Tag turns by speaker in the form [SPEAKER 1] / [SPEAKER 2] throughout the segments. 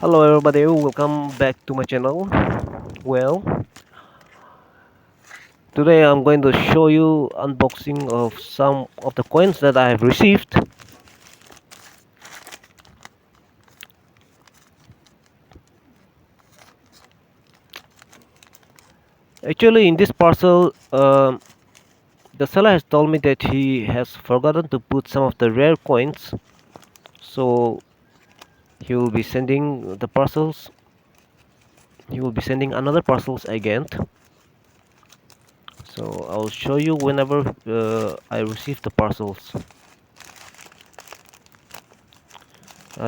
[SPEAKER 1] Hello everybody, welcome back to my channel. Well, today I'm going to show you unboxing of some of the coins that I have received. Actually, in this parcel, the seller has told me that he has forgotten to put some of the rare coins, so he will be sending the parcels. He will be sending another parcels again. So I'll show you whenever I receive the parcels.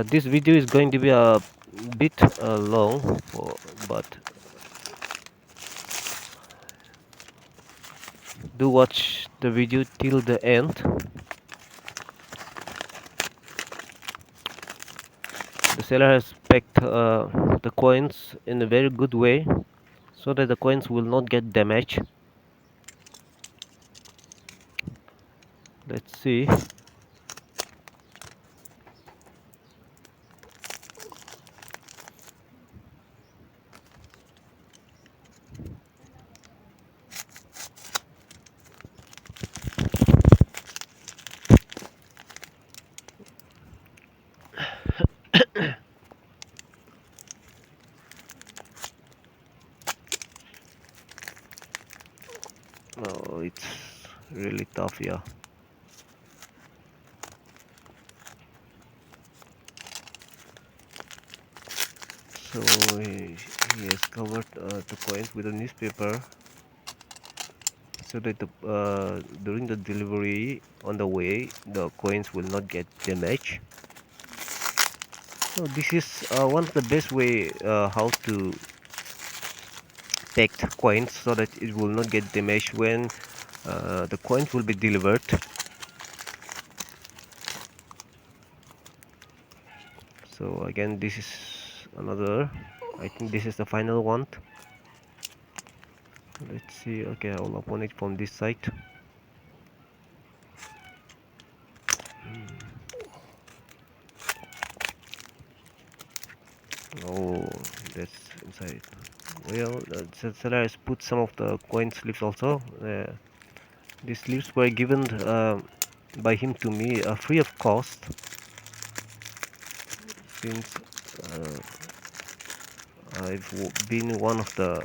[SPEAKER 1] This video is going to be a bit long, but do watch the video till the end. The seller has packed the coins in a very good way so that the coins will not get damaged. Let's see. Oh, it's really tough, yeah. So he has covered the coins with a newspaper so that during the delivery on the way the coins will not get damaged. So this is one of the best way how to pack coins so that it will not get damaged when the coins will be delivered. So again, this is another. I think this is the final one. Let's see. Okay, I'll open it from this side. Oh, that's inside. Well, the seller has put some of the coin slips also. These slips were given by him to me free of cost, since been one of the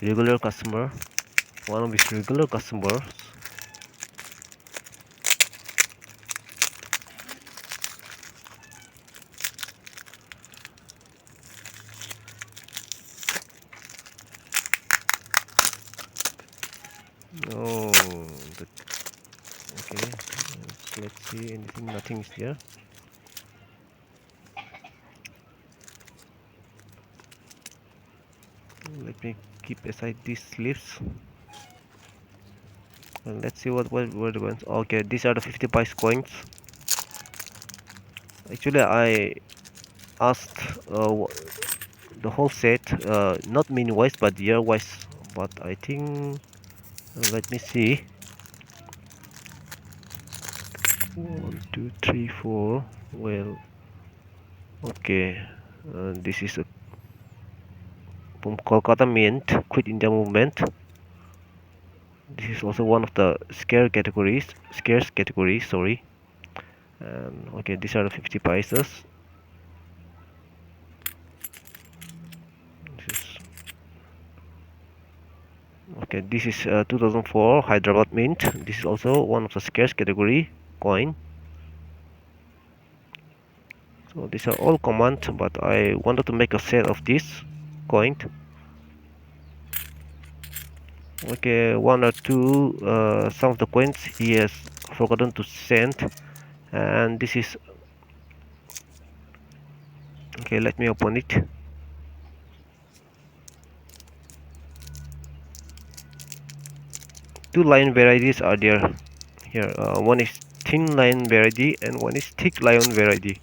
[SPEAKER 1] regular customer, one of his regular customers. Oh, the, okay. Let's see. Anything? Nothing is there. Let me keep aside these slips. And let's see what the ones. Okay, these are the 50 pice coins. Actually, I asked the whole set, not min wise but year wise. But I think let me see. 1, 2, 3, 4. Well, okay. This is a from Kolkata Mint, Quit India Movement. This is also one of the scarce categories, sorry. And okay, these are the 50 prices. This is okay. This is 2004 Hyderabad Mint. This is also one of the scarce category coin. So these are all common, but I wanted to make a set of this coin. Okay, one or two. Some of the coins he has forgotten to send, and this is okay. Let me open it. Two lion varieties are there here. One is thin lion variety and one is thick lion variety.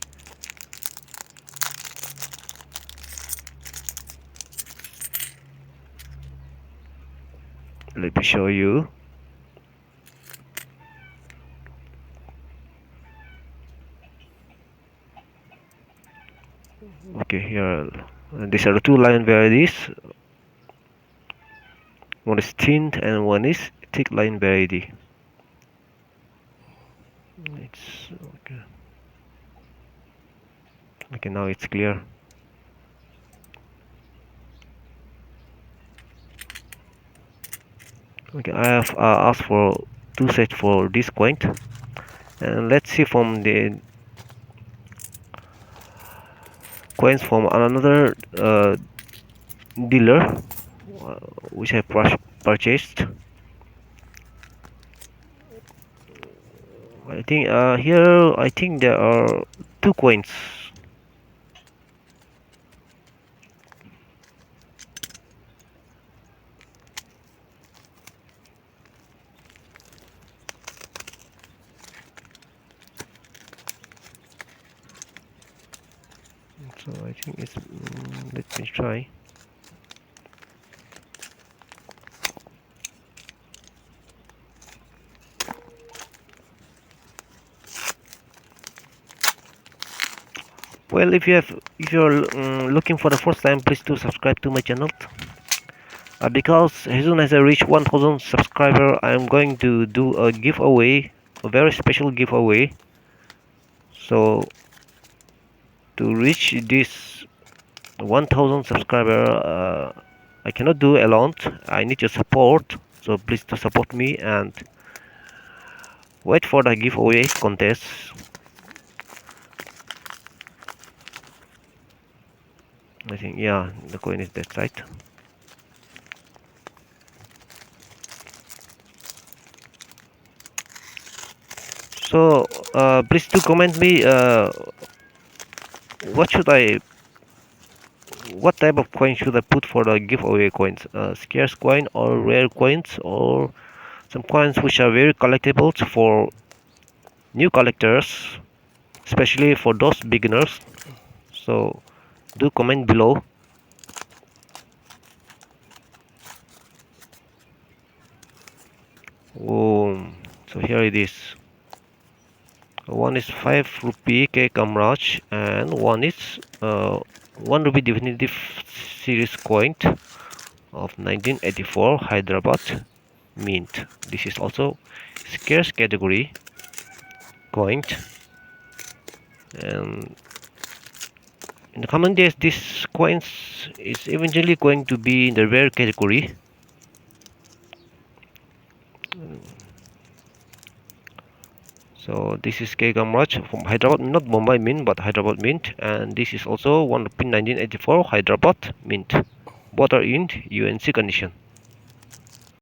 [SPEAKER 1] Let me show you. Okay, here these are the two line varieties. One is thin and one is thick line variety. It's okay. Okay, now it's clear. Okay, I have asked for two sets for this coin, and let's see from the coins from another dealer which I purchased. I think here I think there are two coins. So I think it's let me try. Well, if you're looking for the first time, please do subscribe to my channel. Because as soon as I reach 1000 subscriber, I'm going to do a giveaway, a very special giveaway. So to reach this 1000 subscriber, I cannot do alone. I need your support. So please to support me and wait for the giveaway contest. I think yeah, the coin is that right. So please do comment me what should I what type of coin should I put for the giveaway coins? Scarce coin or rare coins or some coins which are very collectible for new collectors, especially for those beginners. So do comment below. Oh, so here it is. One is 5 rupee K Kamraj and one is 1 rupee definitive series coin of 1984 Hyderabad mint. This is also scarce category coin, and in the coming days this coins is eventually going to be in the rare category. So this is K Kamraj from Hyderabad, not Mumbai mint but Hyderabad mint, and this is also one of 1984 Hyderabad mint. Both are in UNC condition.